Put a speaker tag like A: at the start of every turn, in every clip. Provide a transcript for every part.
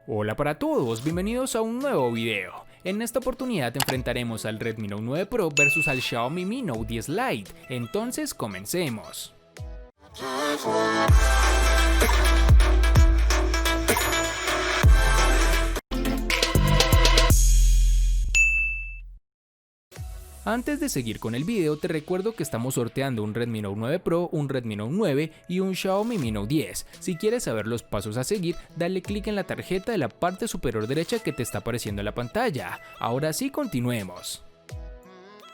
A: Hola para todos, bienvenidos a un nuevo video. En esta oportunidad enfrentaremos al Redmi Note 9 Pro versus al Xiaomi Mi Note 10 Lite, entonces comencemos. Antes de seguir con el video, te recuerdo que estamos sorteando un Redmi Note 9 Pro, un Redmi Note 9 y un Xiaomi Mi Note 10. Si quieres saber los pasos a seguir, dale clic en la tarjeta de la parte superior derecha que te está apareciendo en la pantalla. Ahora sí, continuemos.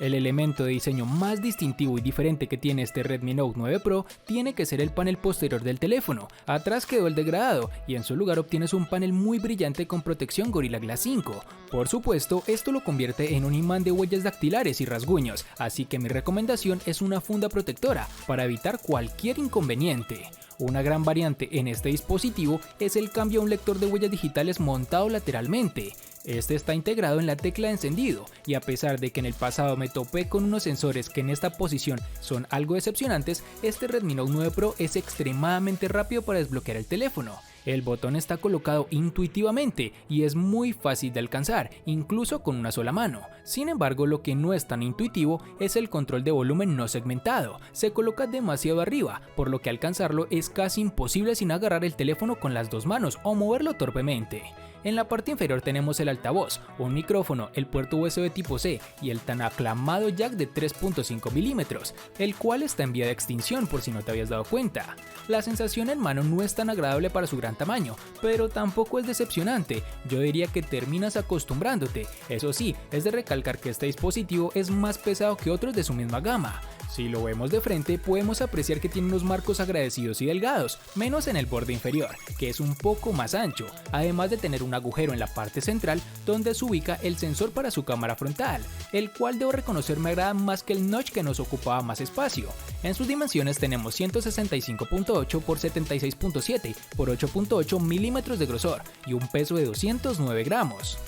A: El elemento de diseño más distintivo y diferente que tiene este Redmi Note 9 Pro tiene que ser el panel posterior del teléfono. Atrás quedó el degradado y en su lugar obtienes un panel muy brillante con protección Gorilla Glass 5. Por supuesto, esto lo convierte en un imán de huellas dactilares y rasguños, así que mi recomendación es una funda protectora para evitar cualquier inconveniente. Una gran variante en este dispositivo es el cambio a un lector de huellas digitales montado lateralmente. Este está integrado en la tecla de encendido y a pesar de que en el pasado me topé con unos sensores que en esta posición son algo decepcionantes, este Redmi Note 9 Pro es extremadamente rápido para desbloquear el teléfono. El botón está colocado intuitivamente y es muy fácil de alcanzar, incluso con una sola mano. Sin embargo, lo que no es tan intuitivo es el control de volumen no segmentado. Se coloca demasiado arriba, por lo que alcanzarlo es casi imposible sin agarrar el teléfono con las dos manos o moverlo torpemente. En la parte inferior tenemos el altavoz, un micrófono, el puerto USB tipo C y el tan aclamado jack de 3.5 mm, el cual está en vía de extinción por si no te habías dado cuenta. La sensación en mano no es tan agradable para su gran tamaño, pero tampoco es decepcionante, yo diría que terminas acostumbrándote. Eso sí, es de recalcar que este dispositivo es más pesado que otros de su misma gama. Si lo vemos de frente, podemos apreciar que tiene unos marcos agradecidos y delgados, menos en el borde inferior, que es un poco más ancho, además de tener un agujero en la parte central donde se ubica el sensor para su cámara frontal, el cual debo reconocer me agrada más que el notch que nos ocupaba más espacio. En sus dimensiones tenemos 165.8 x 76.7 x 8.8 milímetros de grosor y un peso de 209 gramos.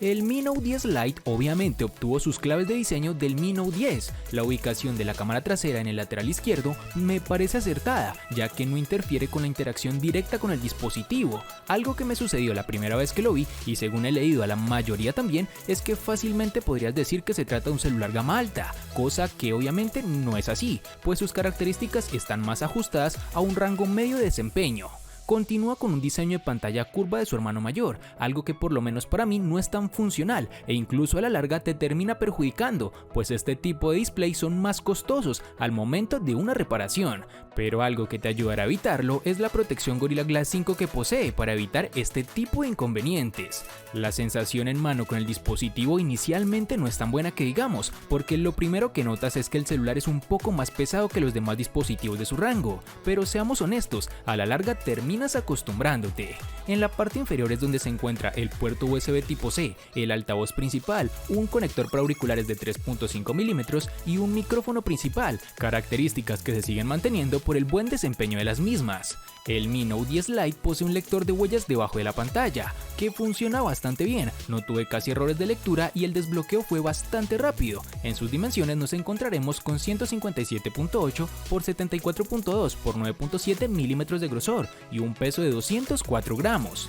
A: El Mi Note 10 Lite obviamente obtuvo sus claves de diseño del Mi Note 10. La ubicación de la cámara trasera en el lateral izquierdo me parece acertada, ya que no interfiere con la interacción directa con el dispositivo. Algo que me sucedió la primera vez que lo vi, y según he leído a la mayoría también, es que fácilmente podrías decir que se trata de un celular gama alta, cosa que obviamente no es así, pues sus características están más ajustadas a un rango medio de desempeño. Continúa con un diseño de pantalla curva de su hermano mayor, algo que por lo menos para mí no es tan funcional e incluso a la larga te termina perjudicando, pues este tipo de displays son más costosos al momento de una reparación, pero algo que te ayudará a evitarlo es la protección Gorilla Glass 5 que posee para evitar este tipo de inconvenientes. La sensación en mano con el dispositivo inicialmente no es tan buena que digamos, porque lo primero que notas es que el celular es un poco más pesado que los demás dispositivos de su rango, pero seamos honestos, a la larga terminas acostumbrándote. En la parte inferior es donde se encuentra el puerto USB tipo C, el altavoz principal, un conector para auriculares de 3.5 mm y un micrófono principal, características que se siguen manteniendo por el buen desempeño de las mismas. El Mi Note 10 Lite posee un lector de huellas debajo de la pantalla, que funciona bastante bien, no tuve casi errores de lectura y el desbloqueo fue bastante rápido. En sus dimensiones nos encontraremos con 157.8 x 74.2 x 9.7 milímetros de grosor y un peso de 204 gramos.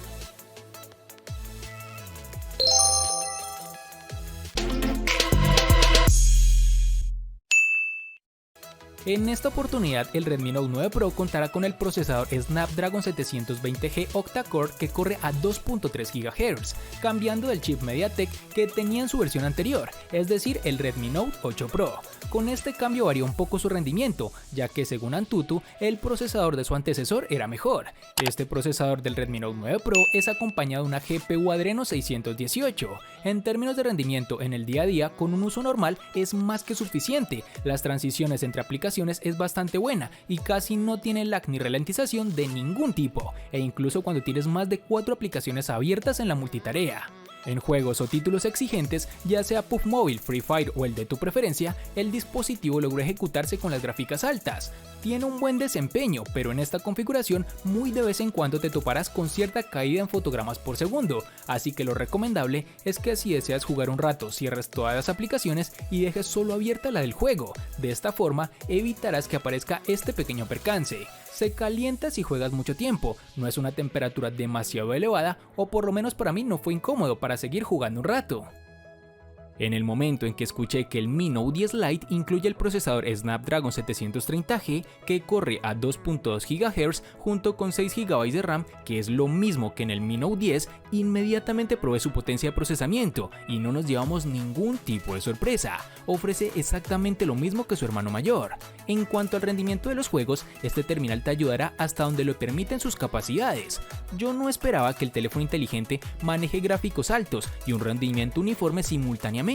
A: En esta oportunidad el Redmi Note 9 Pro contará con el procesador Snapdragon 720G octa-core que corre a 2.3 GHz, cambiando del chip MediaTek que tenía en su versión anterior, es decir el Redmi Note 8 Pro. Con este cambio varía un poco su rendimiento, ya que según Antutu, el procesador de su antecesor era mejor. Este procesador del Redmi Note 9 Pro es acompañado de una GPU Adreno 618. En términos de rendimiento en el día a día, con un uso normal es más que suficiente. Las transiciones entre aplicaciones es bastante buena y casi no tiene lag ni ralentización de ningún tipo, e incluso cuando tienes más de 4 aplicaciones abiertas en la multitarea. En juegos o títulos exigentes, ya sea PUBG Mobile, Free Fire o el de tu preferencia, el dispositivo logra ejecutarse con las gráficas altas. Tiene un buen desempeño, pero en esta configuración muy de vez en cuando te toparás con cierta caída en fotogramas por segundo, así que lo recomendable es que si deseas jugar un rato cierres todas las aplicaciones y dejes solo abierta la del juego. De esta forma evitarás que aparezca este pequeño percance. Se calienta si juegas mucho tiempo, no es una temperatura demasiado elevada o por lo menos para mí no fue incómodo para seguir jugando un rato. En el momento en que escuché que el Mi Note 10 Lite incluye el procesador Snapdragon 730G que corre a 2.2 GHz junto con 6 GB de RAM, que es lo mismo que en el Mi Note 10, inmediatamente probé su potencia de procesamiento y no nos llevamos ningún tipo de sorpresa. Ofrece exactamente lo mismo que su hermano mayor. En cuanto al rendimiento de los juegos, este terminal te ayudará hasta donde lo permiten sus capacidades. Yo no esperaba que el teléfono inteligente maneje gráficos altos y un rendimiento uniforme simultáneamente.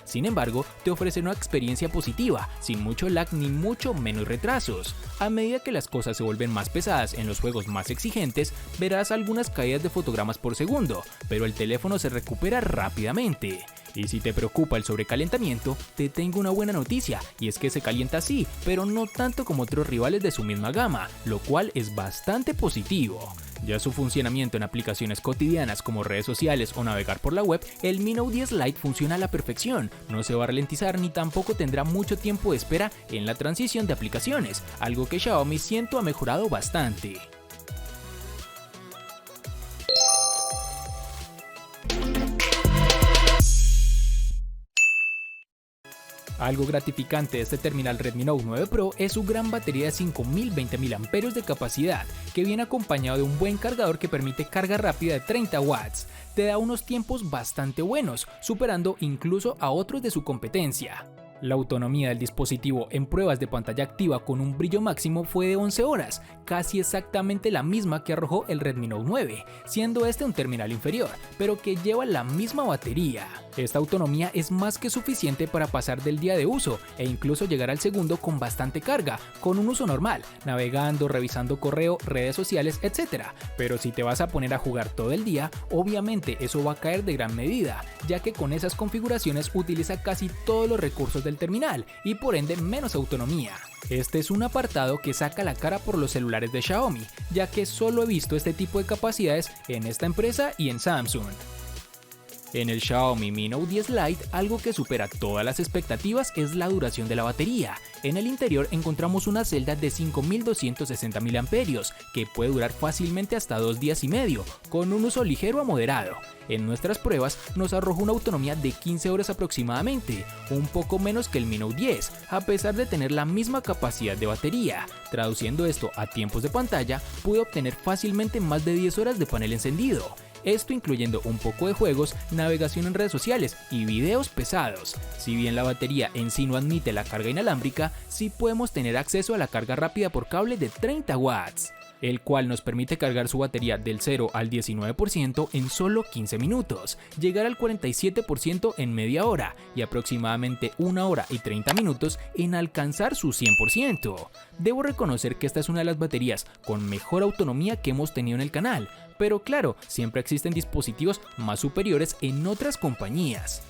A: Sin embargo, te ofrece una experiencia positiva, sin mucho lag ni mucho menos retrasos. A medida que las cosas se vuelven más pesadas en los juegos más exigentes, verás algunas caídas de fotogramas por segundo, pero el teléfono se recupera rápidamente. Y si te preocupa el sobrecalentamiento, te tengo una buena noticia, y es que se calienta sí, pero no tanto como otros rivales de su misma gama, lo cual es bastante positivo. Ya su funcionamiento en aplicaciones cotidianas como redes sociales o navegar por la web, el Mi Note 10 Lite funciona a la perfección, no se va a ralentizar ni tampoco tendrá mucho tiempo de espera en la transición de aplicaciones, algo que Xiaomi siento ha mejorado bastante. Algo gratificante de este terminal Redmi Note 9 Pro es su gran batería de 5020 mAh de capacidad, que viene acompañado de un buen cargador que permite carga rápida de 30 watts. Te da unos tiempos bastante buenos, superando incluso a otros de su competencia. La autonomía del dispositivo en pruebas de pantalla activa con un brillo máximo fue de 11 horas, casi exactamente la misma que arrojó el Redmi Note 9, siendo este un terminal inferior, pero que lleva la misma batería. Esta autonomía es más que suficiente para pasar del día de uso e incluso llegar al segundo con bastante carga, con un uso normal, navegando, revisando correo, redes sociales, etc. Pero si te vas a poner a jugar todo el día, obviamente eso va a caer de gran medida, ya que con esas configuraciones utiliza casi todos los recursos del terminal y por ende menos autonomía. Este es un apartado que saca la cara por los celulares de Xiaomi, ya que solo he visto este tipo de capacidades en esta empresa y en Samsung. En el Xiaomi Mi Note 10 Lite, algo que supera todas las expectativas es la duración de la batería. En el interior encontramos una celda de 5260 mAh que puede durar fácilmente hasta 2 días y medio, con un uso ligero a moderado. En nuestras pruebas nos arrojó una autonomía de 15 horas aproximadamente, un poco menos que el Mi Note 10, a pesar de tener la misma capacidad de batería. Traduciendo esto a tiempos de pantalla, pude obtener fácilmente más de 10 horas de panel encendido. Esto incluyendo un poco de juegos, navegación en redes sociales y videos pesados. Si bien la batería en sí no admite la carga inalámbrica, sí podemos tener acceso a la carga rápida por cable de 30 watts, el cual nos permite cargar su batería del 0 al 19% en solo 15 minutos, llegar al 47% en media hora y aproximadamente 1 hora y 30 minutos en alcanzar su 100%. Debo reconocer que esta es una de las baterías con mejor autonomía que hemos tenido en el canal, pero claro, siempre existen dispositivos más superiores en otras compañías.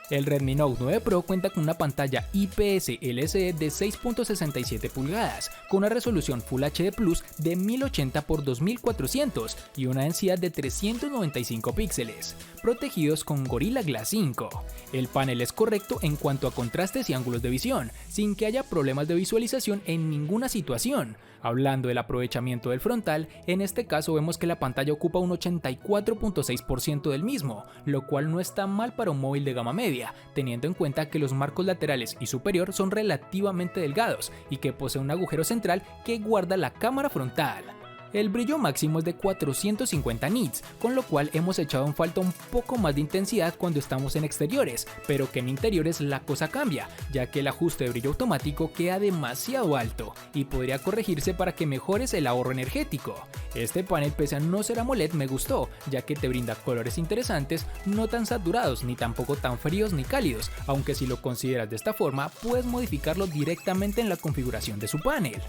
A: El Redmi Note 9 Pro cuenta con una pantalla IPS LCD de 6.67 pulgadas, con una resolución Full HD Plus de 1080 x 2400 y una densidad de 395 píxeles, protegidos con Gorilla Glass 5. El panel es correcto en cuanto a contrastes y ángulos de visión, sin que haya problemas de visualización en ninguna situación. Hablando del aprovechamiento del frontal, en este caso vemos que la pantalla ocupa un 84.6% del mismo, lo cual no está mal para un móvil de gama media, teniendo en cuenta que los marcos laterales y superior son relativamente delgados y que posee un agujero central que guarda la cámara frontal. El brillo máximo es de 450 nits, con lo cual hemos echado en falta un poco más de intensidad cuando estamos en exteriores, pero que en interiores la cosa cambia, ya que el ajuste de brillo automático queda demasiado alto y podría corregirse para que mejores el ahorro energético. Este panel, pese a no ser AMOLED, me gustó, ya que te brinda colores interesantes, no tan saturados ni tampoco tan fríos ni cálidos, aunque si lo consideras de esta forma puedes modificarlo directamente en la configuración de su panel.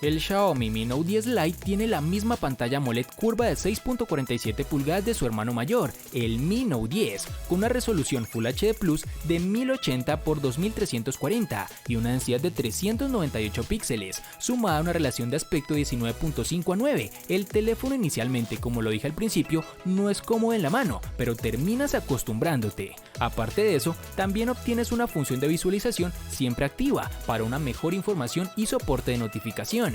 A: El Xiaomi Mi Note 10 Lite tiene la misma pantalla AMOLED curva de 6.47 pulgadas de su hermano mayor, el Mi Note 10, con una resolución Full HD Plus de 1080 x 2340 y una densidad de 398 píxeles, sumada a una relación de aspecto de 19.5:9. El teléfono inicialmente, como lo dije al principio, no es cómodo en la mano, pero terminas acostumbrándote. Aparte de eso, también obtienes una función de visualización siempre activa para una mejor información y soporte de notificaciones.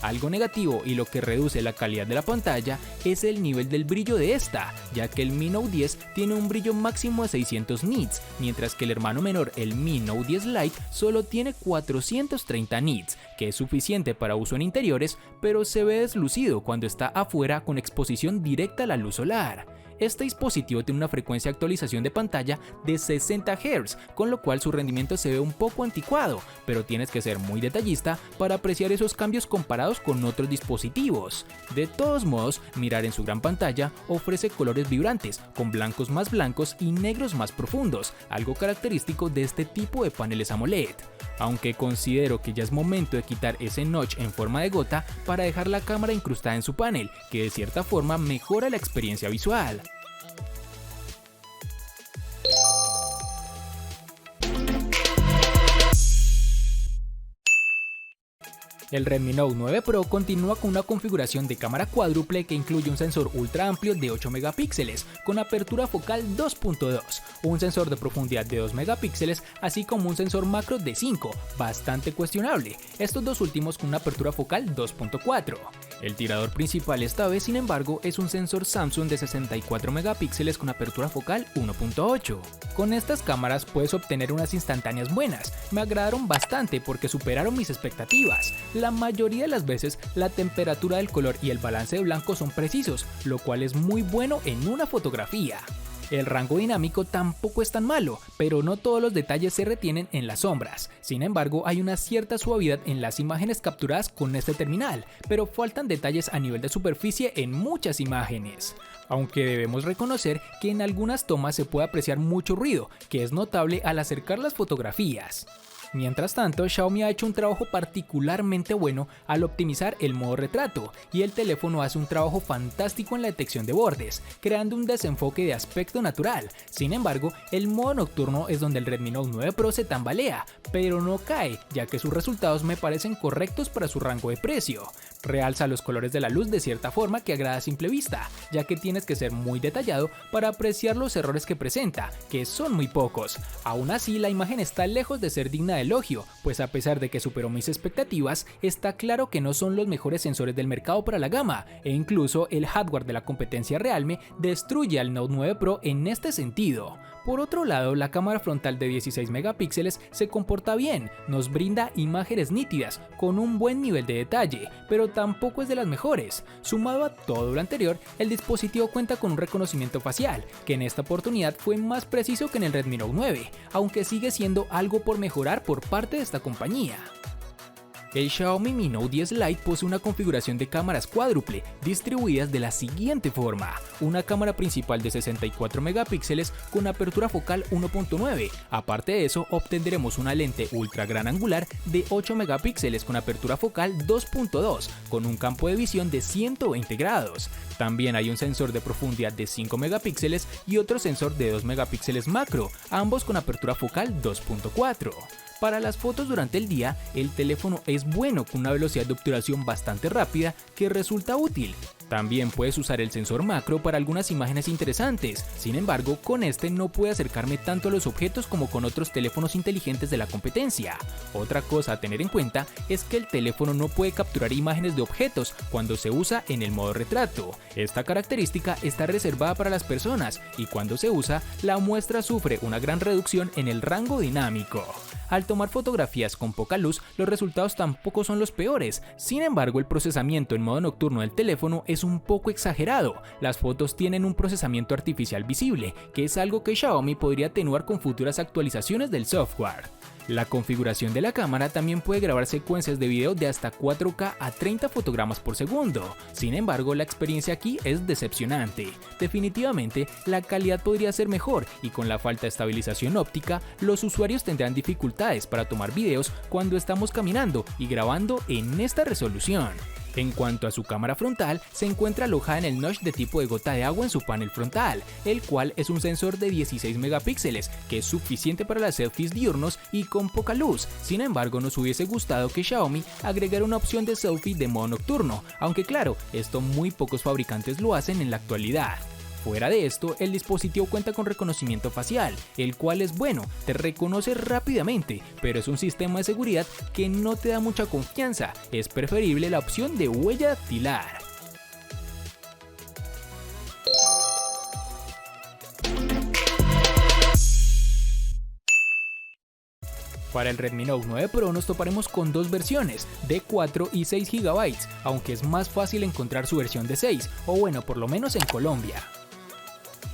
A: Algo negativo y lo que reduce la calidad de la pantalla es el nivel del brillo de esta, ya que el Mi Note 10 tiene un brillo máximo de 600 nits, mientras que el hermano menor, el Mi Note 10 Lite, solo tiene 430 nits, que es suficiente para uso en interiores, pero se ve deslucido cuando está afuera con exposición directa a la luz solar. Este dispositivo tiene una frecuencia de actualización de pantalla de 60 Hz, con lo cual su rendimiento se ve un poco anticuado, pero tienes que ser muy detallista para apreciar esos cambios comparados con otros dispositivos. De todos modos, mirar en su gran pantalla ofrece colores vibrantes, con blancos más blancos y negros más profundos, algo característico de este tipo de paneles AMOLED. Aunque considero que ya es momento de quitar ese notch en forma de gota para dejar la cámara incrustada en su panel, que de cierta forma mejora la experiencia visual. El Redmi Note 9 Pro continúa con una configuración de cámara cuádruple que incluye un sensor ultra amplio de 8 megapíxeles con apertura focal 2.2, un sensor de profundidad de 2 megapíxeles, así como un sensor macro de 5, bastante cuestionable, estos dos últimos con una apertura focal 2.4. El tirador principal esta vez, sin embargo, es un sensor Samsung de 64 megapíxeles con apertura focal 1.8. Con estas cámaras puedes obtener unas instantáneas buenas, me agradaron bastante porque superaron mis expectativas. La mayoría de las veces la temperatura del color y el balance de blanco son precisos, lo cual es muy bueno en una fotografía. El rango dinámico tampoco es tan malo, pero no todos los detalles se retienen en las sombras. Sin embargo, hay una cierta suavidad en las imágenes capturadas con este terminal, pero faltan detalles a nivel de superficie en muchas imágenes. Aunque debemos reconocer que en algunas tomas se puede apreciar mucho ruido, que es notable al acercar las fotografías. Mientras tanto, Xiaomi ha hecho un trabajo particularmente bueno al optimizar el modo retrato, y el teléfono hace un trabajo fantástico en la detección de bordes, creando un desenfoque de aspecto natural. Sin embargo, el modo nocturno es donde el Redmi Note 9 Pro se tambalea, pero no cae, ya que sus resultados me parecen correctos para su rango de precio. Realza los colores de la luz de cierta forma que agrada a simple vista, ya que tienes que ser muy detallado para apreciar los errores que presenta, que son muy pocos. Aún así, la imagen está lejos de ser digna de elogio, pues a pesar de que superó mis expectativas, está claro que no son los mejores sensores del mercado para la gama, e incluso el hardware de la competencia Realme destruye al Note 9 Pro en este sentido. Por otro lado, la cámara frontal de 16 megapíxeles se comporta bien, nos brinda imágenes nítidas, con un buen nivel de detalle, pero tampoco es de las mejores. Sumado a todo lo anterior, el dispositivo cuenta con un reconocimiento facial, que en esta oportunidad fue más preciso que en el Redmi Note 9, aunque sigue siendo algo por mejorar por parte de esta compañía. El Xiaomi Mi Note 10 Lite posee una configuración de cámaras cuádruple, distribuidas de la siguiente forma: una cámara principal de 64 megapíxeles con apertura focal 1.9, aparte de eso obtendremos una lente ultra gran angular de 8 megapíxeles con apertura focal 2.2, con un campo de visión de 120 grados. También hay un sensor de profundidad de 5 megapíxeles y otro sensor de 2 megapíxeles macro, ambos con apertura focal 2.4. Para las fotos durante el día, el teléfono es bueno con una velocidad de obturación bastante rápida que resulta útil. También puedes usar el sensor macro para algunas imágenes interesantes, sin embargo, con este no puedo acercarme tanto a los objetos como con otros teléfonos inteligentes de la competencia. Otra cosa a tener en cuenta es que el teléfono no puede capturar imágenes de objetos cuando se usa en el modo retrato. Esta característica está reservada para las personas y cuando se usa, la muestra sufre una gran reducción en el rango dinámico. Al tomar fotografías con poca luz, los resultados tampoco son los peores. Sin embargo, el procesamiento en modo nocturno del teléfono es un poco exagerado. Las fotos tienen un procesamiento artificial visible, que es algo que Xiaomi podría atenuar con futuras actualizaciones del software. La configuración de la cámara también puede grabar secuencias de video de hasta 4K a 30 fotogramas por segundo. Sin embargo, la experiencia aquí es decepcionante. Definitivamente, la calidad podría ser mejor y con la falta de estabilización óptica, los usuarios tendrán dificultades para tomar videos cuando estamos caminando y grabando en esta resolución. En cuanto a su cámara frontal, se encuentra alojada en el notch de tipo de gota de agua en su panel frontal, el cual es un sensor de 16 megapíxeles, que es suficiente para las selfies diurnos y con poca luz. Sin embargo, nos hubiese gustado que Xiaomi agregara una opción de selfie de modo nocturno, aunque claro, esto muy pocos fabricantes lo hacen en la actualidad. Fuera de esto, el dispositivo cuenta con reconocimiento facial, el cual es bueno, te reconoce rápidamente, pero es un sistema de seguridad que no te da mucha confianza, es preferible la opción de huella dactilar. Para el Redmi Note 9 Pro nos toparemos con dos versiones, de 4 y 6 GB, aunque es más fácil encontrar su versión de 6, o bueno, por lo menos en Colombia.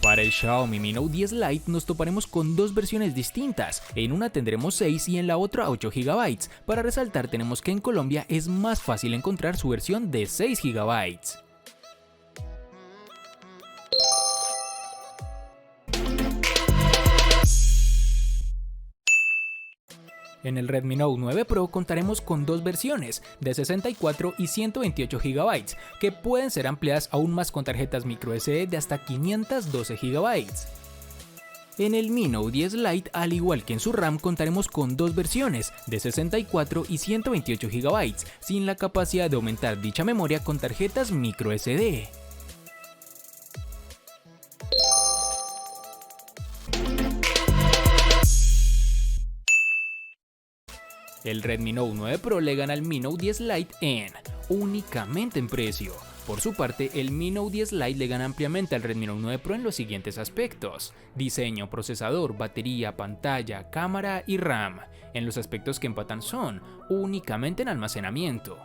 A: Para el Xiaomi Mi Note 10 Lite nos toparemos con dos versiones distintas, en una tendremos 6 y en la otra 8 GB. Para resaltar tenemos que en Colombia es más fácil encontrar su versión de 6 GB. En el Redmi Note 9 Pro contaremos con dos versiones, de 64 y 128 GB, que pueden ser ampliadas aún más con tarjetas microSD de hasta 512 GB. En el Mi Note 10 Lite, al igual que en su RAM, contaremos con dos versiones, de 64 y 128 GB, sin la capacidad de aumentar dicha memoria con tarjetas microSD. El Redmi Note 9 Pro le gana al Mi Note 10 Lite únicamente en precio. Por su parte, el Mi Note 10 Lite le gana ampliamente al Redmi Note 9 Pro en los siguientes aspectos: diseño, procesador, batería, pantalla, cámara y RAM. En los aspectos que empatan son únicamente en almacenamiento.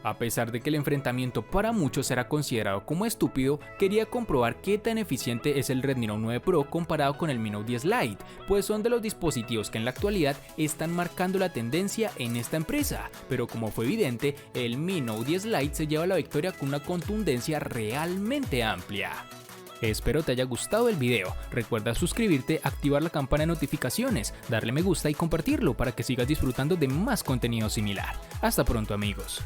A: A pesar de que el enfrentamiento para muchos será considerado como estúpido, quería comprobar qué tan eficiente es el Redmi Note 9 Pro comparado con el Mi Note 10 Lite, pues son de los dispositivos que en la actualidad están marcando la tendencia en esta empresa, pero como fue evidente, el Mi Note 10 Lite se lleva la victoria con una contundencia realmente amplia. Espero te haya gustado el video, recuerda suscribirte, activar la campana de notificaciones, darle me gusta y compartirlo para que sigas disfrutando de más contenido similar. Hasta pronto amigos.